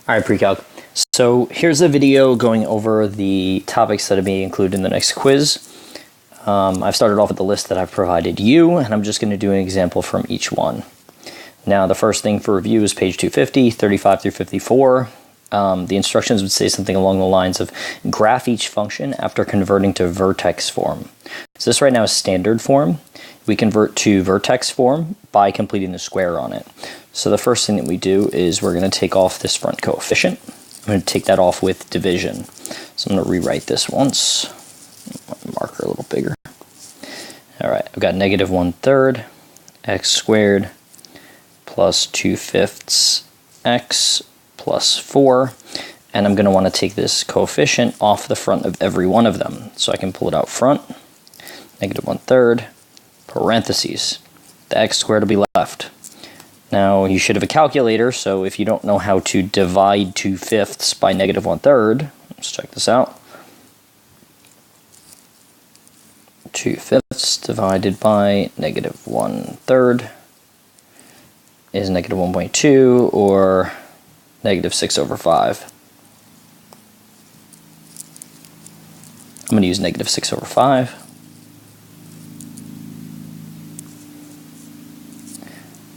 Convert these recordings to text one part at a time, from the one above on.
All right, Precalc. So here's a video going over the topics that are being included in the next quiz. I've started off with the list that I've provided you, and I'm just going to do an example from each one. Now, the first thing for review is page 250, 35 through 54. The instructions would say something along the lines of graph each function after converting to vertex form. So this right now is standard form. We convert to vertex form by completing the square on it. So the first thing that we do is we're going to take off this front coefficient. I'm going to take that off with division. So I'm going to rewrite this once. Marker a little bigger. All right, I've got negative 1/3 x squared plus 2/5 x plus 4. And I'm going to want to take this coefficient off the front of every one of them. So I can pull it out front, negative 1/3, parentheses. The x squared will be left. Now, you should have a calculator, so if you don't know how to divide 2/5 by negative 1/3, let's check this out. 2/5 divided by negative 1/3 is negative 1.2, or negative 6/5. I'm going to use negative 6/5.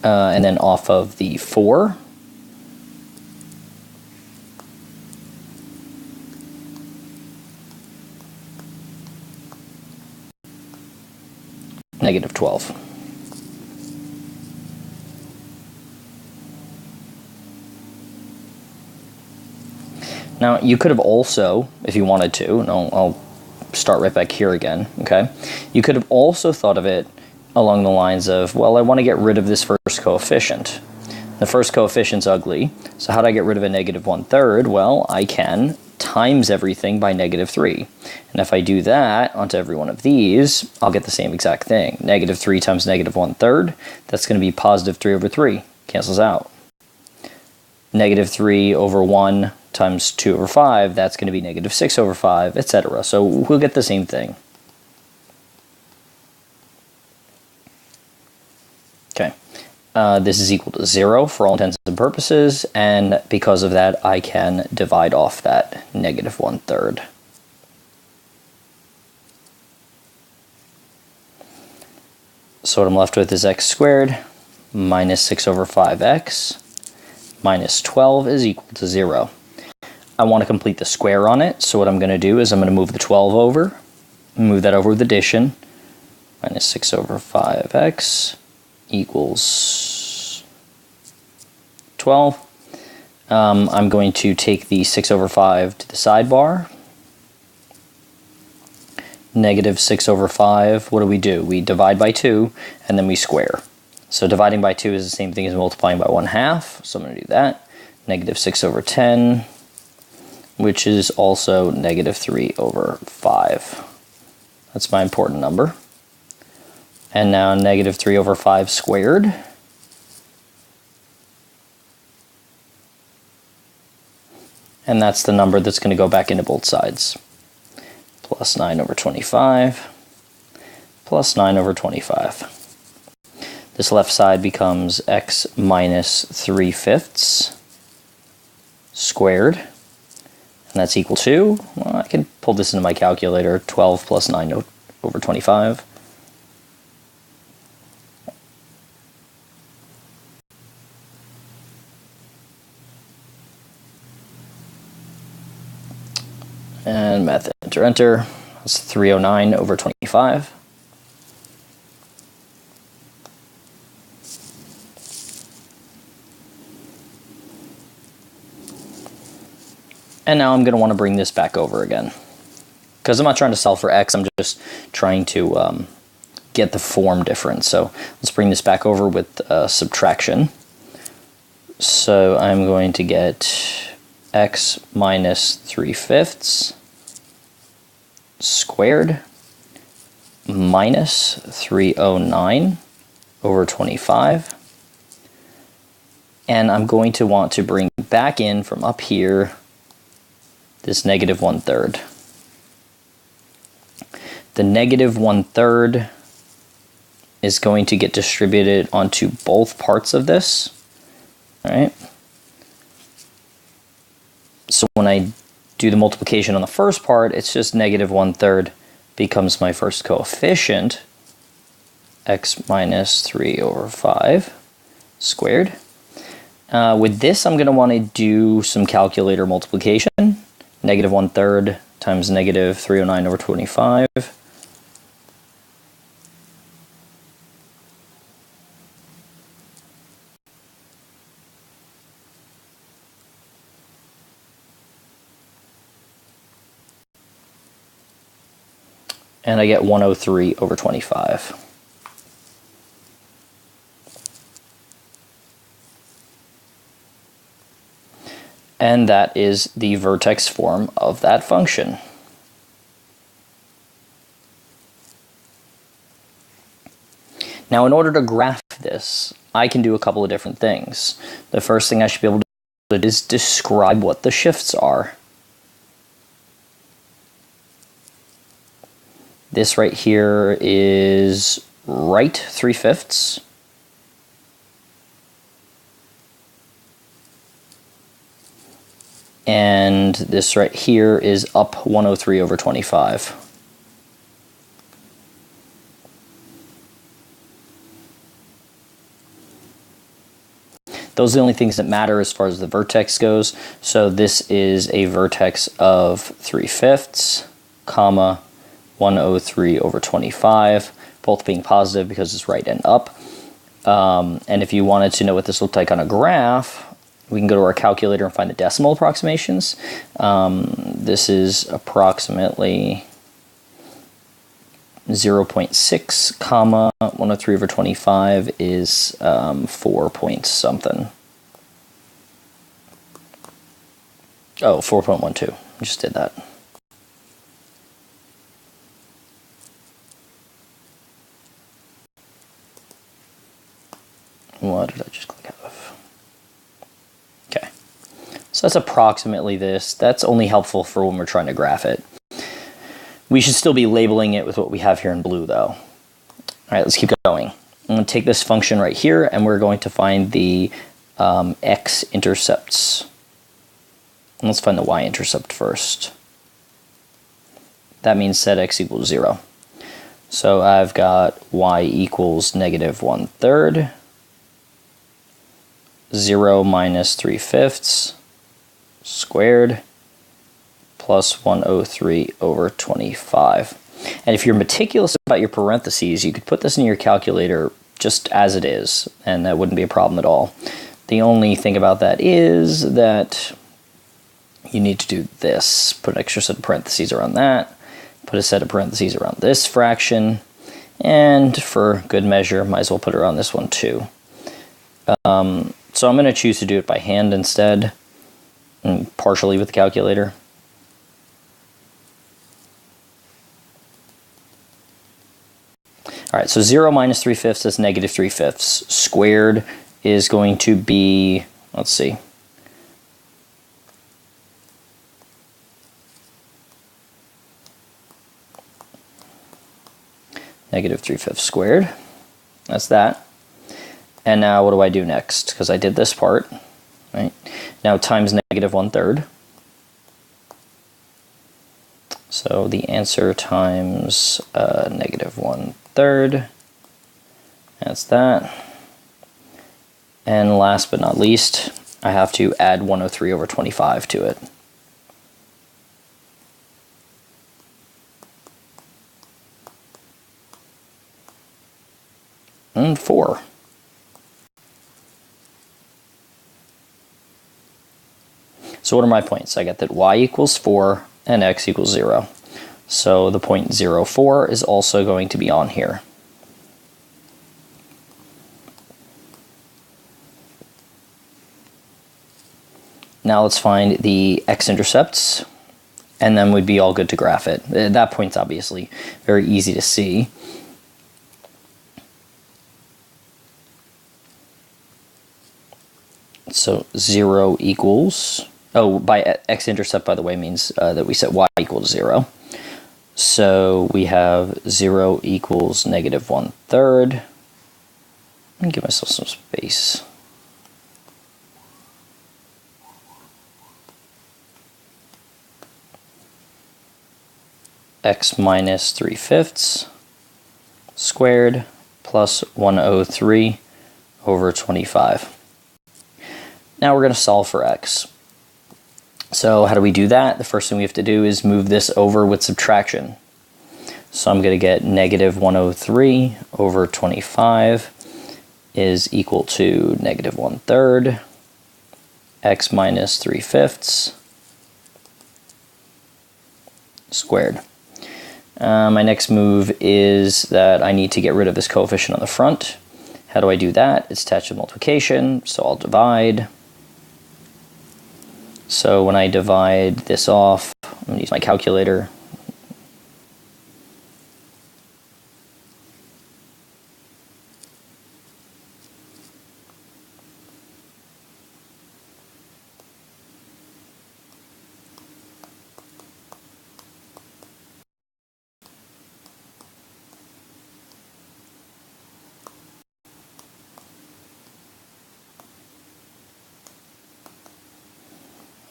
And then off of the 4, negative 12. Now, you could have also, if you wanted to, and I'll start right back here again, okay? You could have also thought of it along the lines of, well, I want to get rid of this first coefficient. The first coefficient's ugly, so how do I get rid of a negative 1/3? Well, I can times everything by negative 3. And if I do that onto every one of these, I'll get the same exact thing. Negative 3 times negative 1/3, that's going to be positive 3/3. Cancels out. Negative 3/1 times 2/5, that's going to be negative 6/5, etc. So we'll get the same thing. Okay, this is equal to 0 for all intents and purposes, and because of that, I can divide off that negative 1/3. So what I'm left with is x squared minus 6/5x minus 12 is equal to 0. I want to complete the square on it, so what I'm going to do is I'm going to move the 12 over, move that over with addition, minus 6/5x equals 12. I'm going to take the 6/5 to the sidebar. Negative 6/5, what do? We divide by 2, and then we square. So dividing by 2 is the same thing as multiplying by 1/2, so I'm going to do that. Negative 6/10, which is also negative 3/5. That's my important number. And now negative 3/5 squared. And that's the number that's going to go back into both sides. Plus 9/25 plus 9/25. This left side becomes x minus 3/5 squared. And that's equal to, well, I can pull this into my calculator, 12 plus 9/25. And math enter. That's 309/25. And now I'm going to want to bring this back over again. Because I'm not trying to solve for x, I'm just trying to get the form difference. So let's bring this back over with subtraction. So I'm going to get x minus 3/5 squared minus 309/25. And I'm going to want to bring back in from up here this negative 1/3. The negative 1/3 is going to get distributed onto both parts of this. All right. So when I do the multiplication on the first part, it's just negative 1/3 becomes my first coefficient, x minus 3 over 5 squared. With this, I'm going to want to do some calculator multiplication. Negative 1/3 times negative 309 over 25. And I get 103 over 25. And that is the vertex form of that function. Now, in order to graph this, I can do a couple of different things. The first thing I should be able to do is describe what the shifts are. This right here is right 3/5. And this right here is up 103 over 25. Those are the only things that matter as far as the vertex goes. So this is a vertex of 3/5, comma, 103 over 25, both being positive because it's right and up. And if you wanted to know what this looked like on a graph, we can go to our calculator and find the decimal approximations. This is approximately 0.6, comma, 103 over 25 is 4 point something. Oh, 4.12. I just did that. What did I just click out of? Okay. So that's approximately this. That's only helpful for when we're trying to graph it. We should still be labeling it with what we have here in blue, though. All right, let's keep going. I'm going to take this function right here, and we're going to find the x-intercepts. Let's find the y-intercept first. That means set x equals 0. So I've got y equals negative 1/3. 0 minus 3/5 squared plus 103 over 25. And if you're meticulous about your parentheses, you could put this in your calculator just as it is, and that wouldn't be a problem at all. The only thing about that is that you need to do this. Put an extra set of parentheses around that, put a set of parentheses around this fraction, and for good measure, might as well put it around this one too. So I'm going to choose to do it by hand instead, and partially with the calculator. All right, so 0 minus 3/5 is negative 3/5. Squared is going to be, let's see, negative 3/5 squared. That's that. And now what do I do next? Because I did this part, right? Now times negative 1/3. So the answer times negative 1/3. That's that. And last but not least, I have to add 103 over 25 to it. And 4. So what are my points? I get that y equals 4 and x equals 0. So the point 0, 4 is also going to be on here. Now let's find the x-intercepts, and then we'd be all good to graph it. That point's obviously very easy to see. So 0 equals, oh, by x-intercept, by the way, means that we set y equals 0. So we have 0 equals negative 1/3. Let me give myself some space. x minus 3/5 squared plus 103 over 25. Now we're going to solve for x. So how do we do that? The first thing we have to do is move this over with subtraction. So I'm going to get negative 103 over 25 is equal to negative 1/3 x minus 3/5 squared. My next move is that I need to get rid of this coefficient on the front. How do I do that? It's attached to multiplication, so I'll divide. So when I divide this off, I'm going to use my calculator.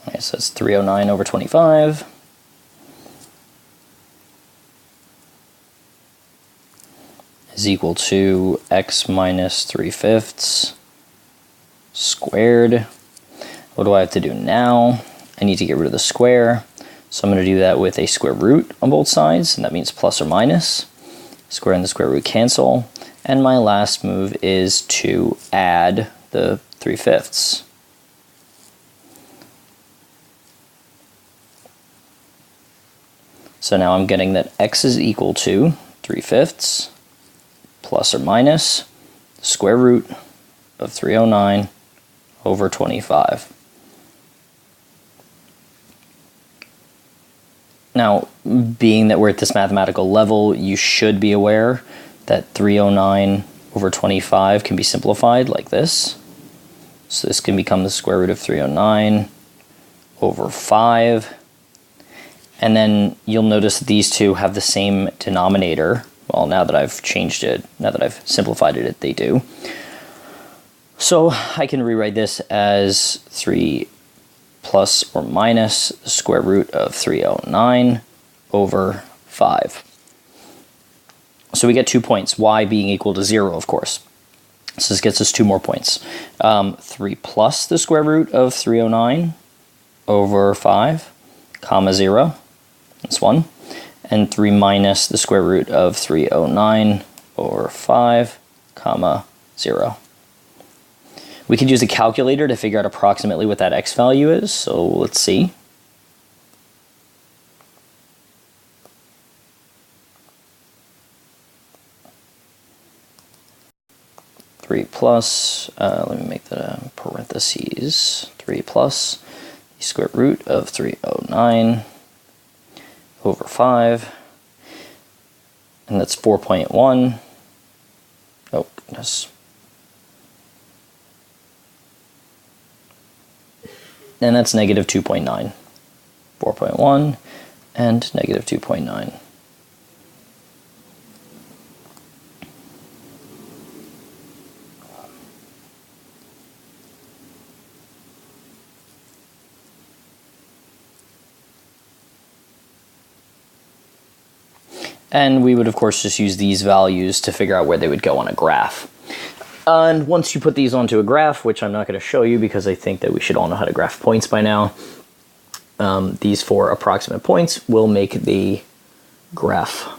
Okay, so it's 309 over 25. Is equal to x minus 3/5 squared. What do I have to do now? I need to get rid of the square. So I'm going to do that with a square root on both sides, and that means plus or minus. Square and the square root cancel. And my last move is to add the 3/5. So now I'm getting that x is equal to 3/5 plus or minus the square root of 309 over 25. Now, being that we're at this mathematical level, you should be aware that 309 over 25 can be simplified like this. So this can become the square root of 309 over 5. And then you'll notice that these two have the same denominator. Well, now that I've changed it, now that I've simplified it, they do. So I can rewrite this as 3 plus or minus the square root of 309 over 5. So we get 2 points, y being equal to 0, of course. So this gets us 2 more points. 3 plus the square root of 309 over 5, comma 0. That's 1. And 3 minus the square root of 309 over 5, comma 0. We could use a calculator to figure out approximately what that x value is, so let's see. Three plus, let me make that parentheses, 3 plus the square root of 309 over 5, and that's 4.1. Oh, goodness. And that's negative 2.9. 4.1 and negative 2.9. And we would, of course, just use these values to figure out where they would go on a graph. And once you put these onto a graph, which I'm not going to show you because I think that we should all know how to graph points by now, these 4 approximate points will make the graph.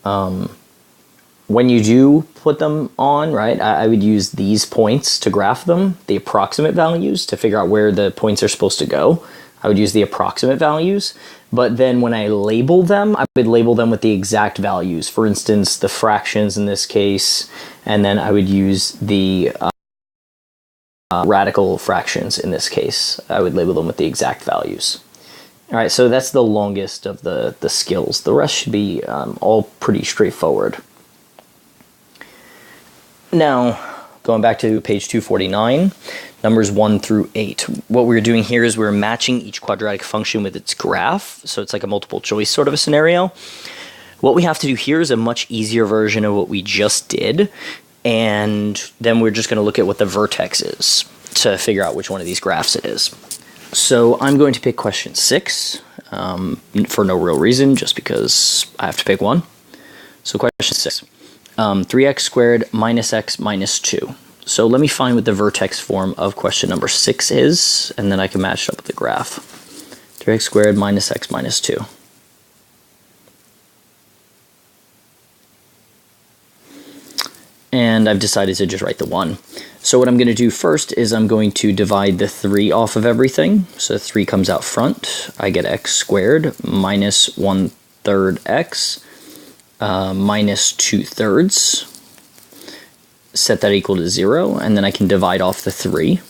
When you do put them on, right, I would use these points to graph them, the approximate values, to figure out where the points are supposed to go. I would use the approximate values, but then when I label them, I would label them with the exact values. For instance, the fractions in this case, and then I would use the radical fractions in this case. I would label them with the exact values. All right, so that's the longest of the skills. The rest should be all pretty straightforward. Now, going back to page 249, numbers 1 through 8. What we're doing here is we're matching each quadratic function with its graph, so it's like a multiple choice sort of a scenario. What we have to do here is a much easier version of what we just did, and then we're just going to look at what the vertex is to figure out which one of these graphs it is. So I'm going to pick question 6 for no real reason, just because I have to pick one. So question 6, 3x squared minus x minus 2. So let me find what the vertex form of question number 6 is, and then I can match it up with the graph. 3x squared minus x minus 2. And I've decided to just write the 1. So what I'm going to do first is I'm going to divide the 3 off of everything. So 3 comes out front. I get x squared minus 1/3 x minus 2/3. Set that equal to 0, and then I can divide off the 3.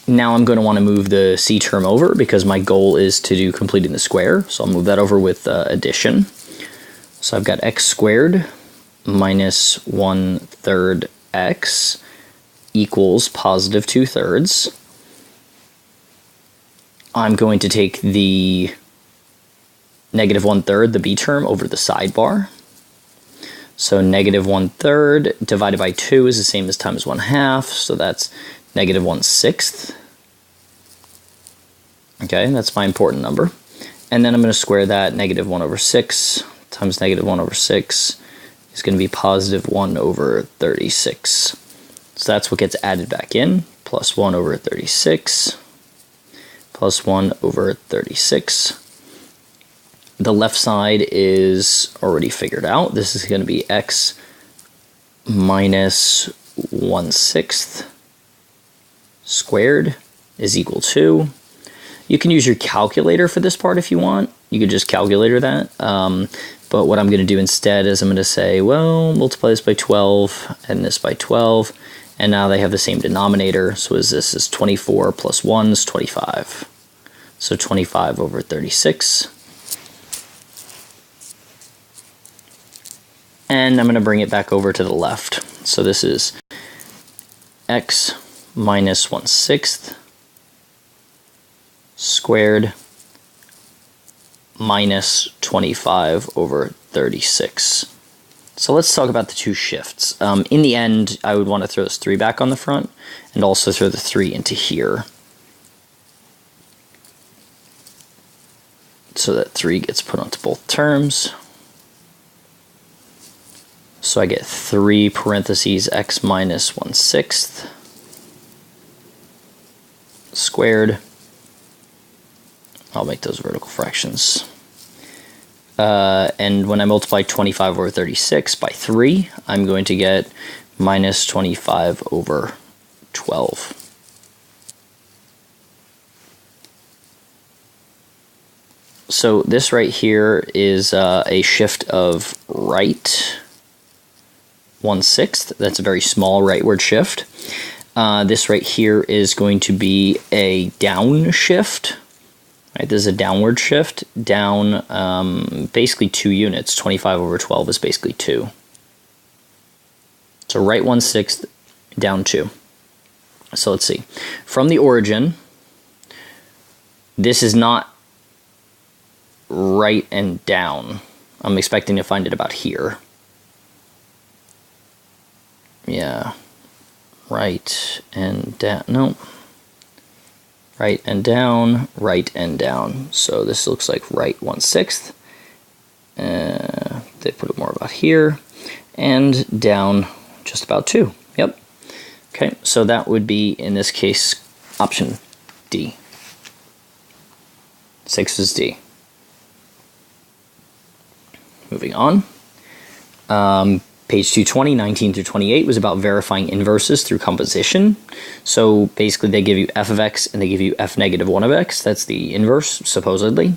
Now I'm going to want to move the c term over because my goal is to do completing the square. So I'll move that over with addition. So I've got x squared minus 1/3 x equals positive 2/3. I'm going to take the negative 1/3, the b term, over the sidebar. So negative 1/3 divided by 2 is the same as times 1/2, so that's negative 1/6. Okay, that's my important number. And then I'm going to square that. Negative 1/6 times negative 1/6 is going to be positive 1/36. So that's what gets added back in, plus 1/36 plus 1/36. The left side is already figured out. This is going to be x minus 1/6 squared is equal to. You can use your calculator for this part if you want. You could just calculator that. But what I'm going to do instead is I'm going to say, well, multiply this by 12 and this by 12. And now they have the same denominator. So this is 24 plus 1 is 25. So 25/36. And I'm going to bring it back over to the left. So this is x minus 1/6 squared minus 25/36. So let's talk about the two shifts. In the end, I would want to throw this 3 back on the front and also throw the 3 into here, so that 3 gets put onto both terms. So I get 3 parentheses x minus 1/6 squared. I'll make those vertical fractions. And when I multiply 25/36 by 3, I'm going to get minus 25/12. So this right here is a shift of right 1/6. That's a very small rightward shift. This right here is going to be a down shift. Right, this is a downward shift, down basically 2 units. 25/12 is basically 2. So right 1/6, down 2. So let's see. From the origin, this is not right and down. I'm expecting to find it about here. Yeah. Right and down. No. Right and down, right and down. So this looks like right 1/6. They put it more about here. And down just about 2. Yep. Okay, so that would be, in this case, option D. 6 is D. Moving on. Page 220, 19 through 28 was about verifying inverses through composition. So basically they give you f of x and they give you f negative 1 of x. That's the inverse, supposedly.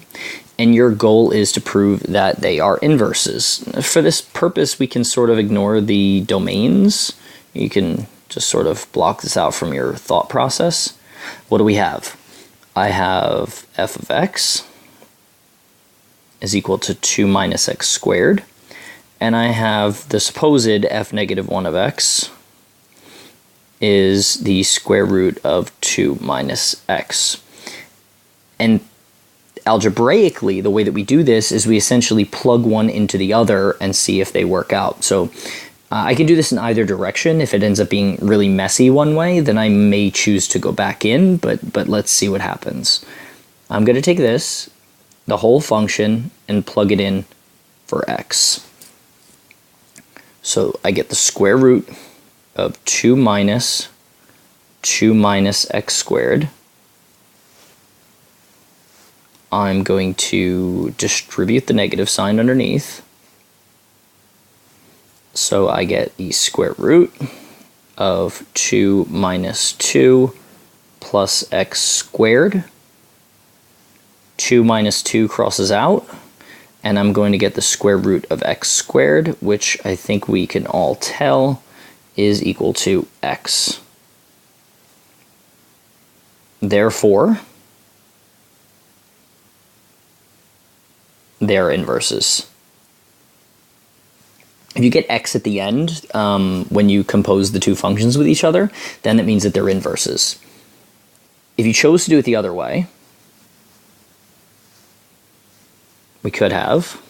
And your goal is to prove that they are inverses. For this purpose, we can sort of ignore the domains. You can just sort of block this out from your thought process. What do we have? I have f of x is equal to 2 minus x squared. And I have the supposed f negative 1 of x is the square root of 2 minus x. And algebraically, the way that we do this is we essentially plug one into the other and see if they work out. So I can do this in either direction. If it ends up being really messy one way, then I may choose to go back in, but let's see what happens. I'm going to take this, the whole function, and plug it in for x. So I get the square root of 2 minus x squared. I'm going to distribute the negative sign underneath. So I get the square root of 2 minus 2 plus x squared. 2 minus 2 crosses out, and I'm going to get the square root of x squared, which I think we can all tell is equal to x. Therefore, they're inverses. If you get x at the end when you compose the two functions with each other, then it means that they're inverses. If you chose to do it the other way, we could have,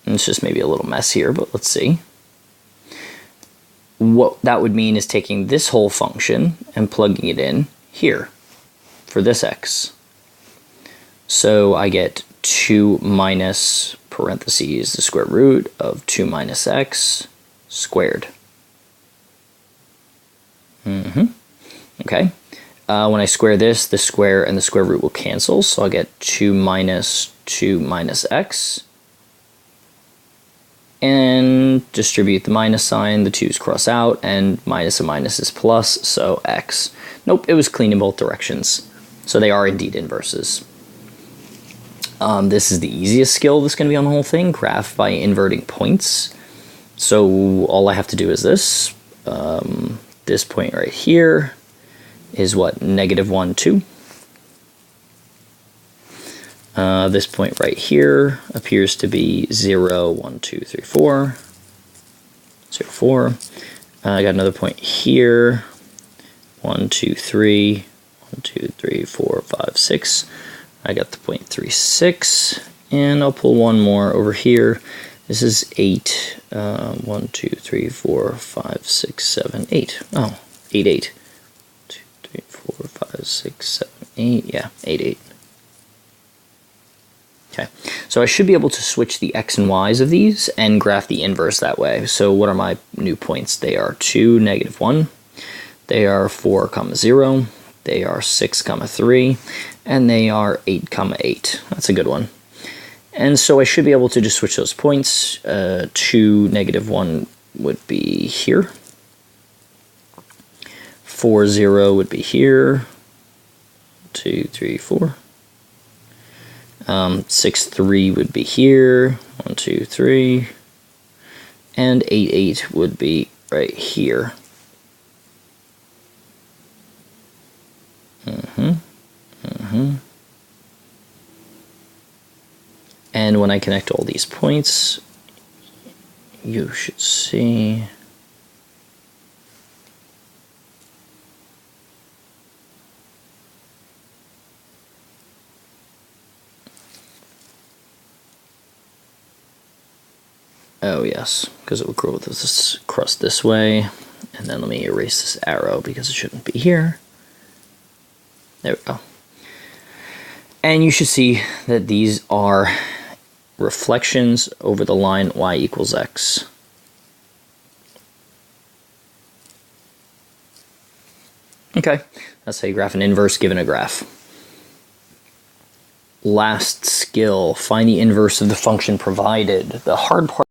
and it's just maybe a little mess here, but let's see. What that would mean is taking this whole function and plugging it in here for this x. So I get 2 minus parentheses the square root of 2 minus x squared. Okay. When I square this, the square and the square root will cancel, so I'll get 2 minus x. And distribute the minus sign, the 2's cross out, and minus and minus is plus, so x. Nope, it was clean in both directions. So they are indeed inverses. This is the easiest skill that's going to be on the whole thing, graph by inverting points. So all I have to do is this. This point right here is what? Negative 1, 2. This point right here appears to be 0, 1, 2, 3, 4. 0, 4. I got another point here. 1, 2, 3. 1, 2, 3, 4, 5, 6. I got the point 3, 6. And I'll pull one more over here. This is 8. 1, 2, 3, 4, 5, 6, 7, 8. Oh, 8, 8. 2, 3, 4, 5, 6, 7, 8. Yeah, 8, 8. Okay, so I should be able to switch the x and y's of these and graph the inverse that way. So what are my new points? They are 2, negative 1. They are 4, 0. They are 6, 3. And they are 8, 8. That's a good one. And so I should be able to just switch those points. 2, negative 1 would be here. 4, 0 would be here. 2, 3, 4. 6, 3 would be here. 1, 2, 3. And 8, 8 would be right here. And when I connect all these points, you should see oh yes, because it will grow with this crust this way. And then let me erase this arrow because it shouldn't be here. There we go. And you should see that these are reflections over the line y equals x. Okay, that's how you graph an inverse given a graph. Last skill, find the inverse of the function provided. The hard part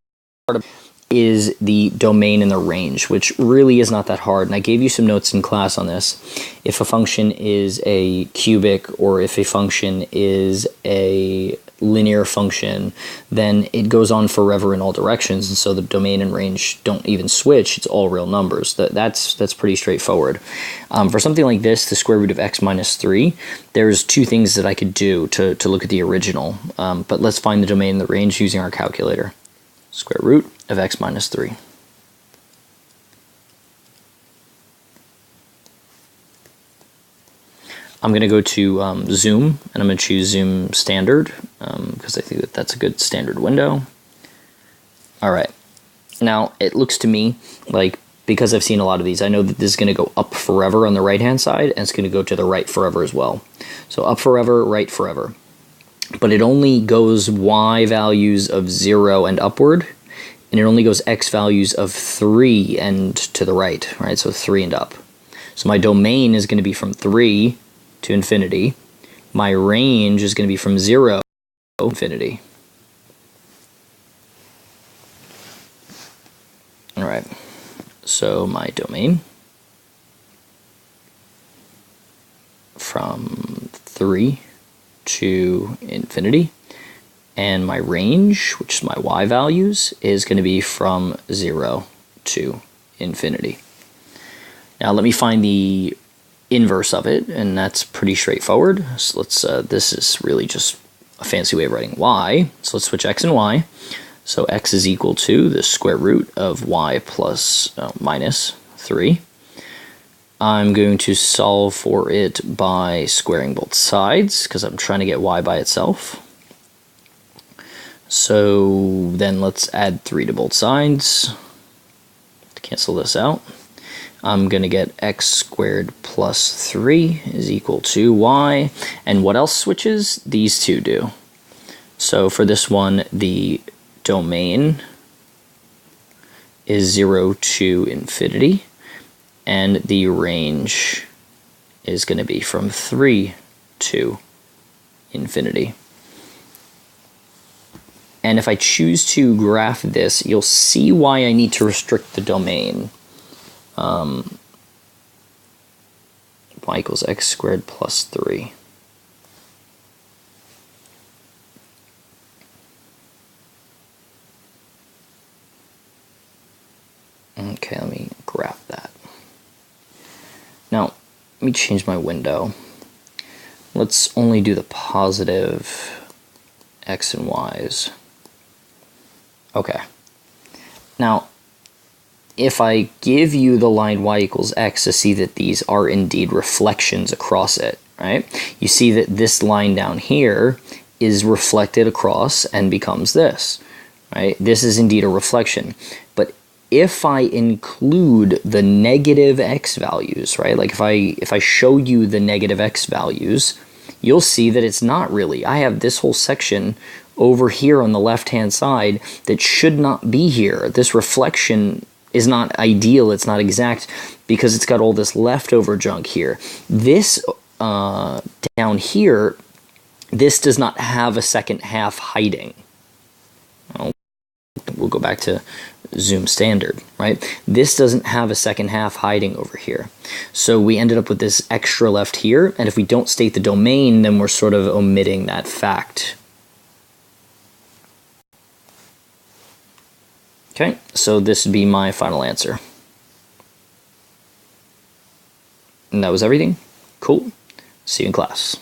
is the domain and the range, which really is not that hard. And I gave you some notes in class on this. If a function is a cubic or if a function is a linear function, then it goes on forever in all directions. And so the domain and range don't even switch. It's all real numbers. That's pretty straightforward. For something like this, the square root of x minus 3, there's two things that I could do to look at the original. But let's find the domain and the range using our calculator. Square root of x minus 3. I'm going to go to zoom, and I'm going to choose zoom standard because I think that that's a good standard window. All right, Now, it looks to me like, because I've seen a lot of these, I know that this is going to go up forever on the right-hand side, and it's going to go to the right forever as well. So up forever, right forever. But it only goes y values of 0 and upward, and it only goes x values of 3 and to the right, right? So 3 and up. So my domain is going to be from 3 to infinity. My range is going to be from 0 to infinity. All right. So my domain from 3 to infinity, and my range, which is my y values, is going to be from 0 to infinity. Now let me find the inverse of it, and that's pretty straightforward. So let's this is really just a fancy way of writing y. So let's switch x and y. So x is equal to the square root of y plus minus 3. I'm going to solve for it by squaring both sides, because I'm trying to get y by itself. So then let's add 3 to both sides to cancel this out. I'm going to get x squared plus 3 is equal to y. And what else switches? These two do. So for this one, the domain is 0 to infinity, and the range is going to be from 3 to infinity. And if I choose to graph this, you'll see why I need to restrict the domain. Y equals x squared plus 3. Okay, let me graph that. Now, let me change my window. Let's only do the positive x and y's. Okay. Now, if I give you the line y equals x to see that these are indeed reflections across it, right? You see that this line down here is reflected across and becomes this, right? This is indeed a reflection. But if I include the negative x values, right? Like if I show you the negative x values, you'll see that it's not really. I have this whole section over here on the left-hand side that should not be here. This reflection is not ideal, it's not exact, because it's got all this leftover junk here. This down here, this does not have a second half hiding. We'll go back to zoom standard, right? This doesn't have a second half hiding over here. So we ended up with this extra left here, and if we don't state the domain, then we're sort of omitting that fact. Okay, so this would be my final answer. And that was everything. Cool. See you in class.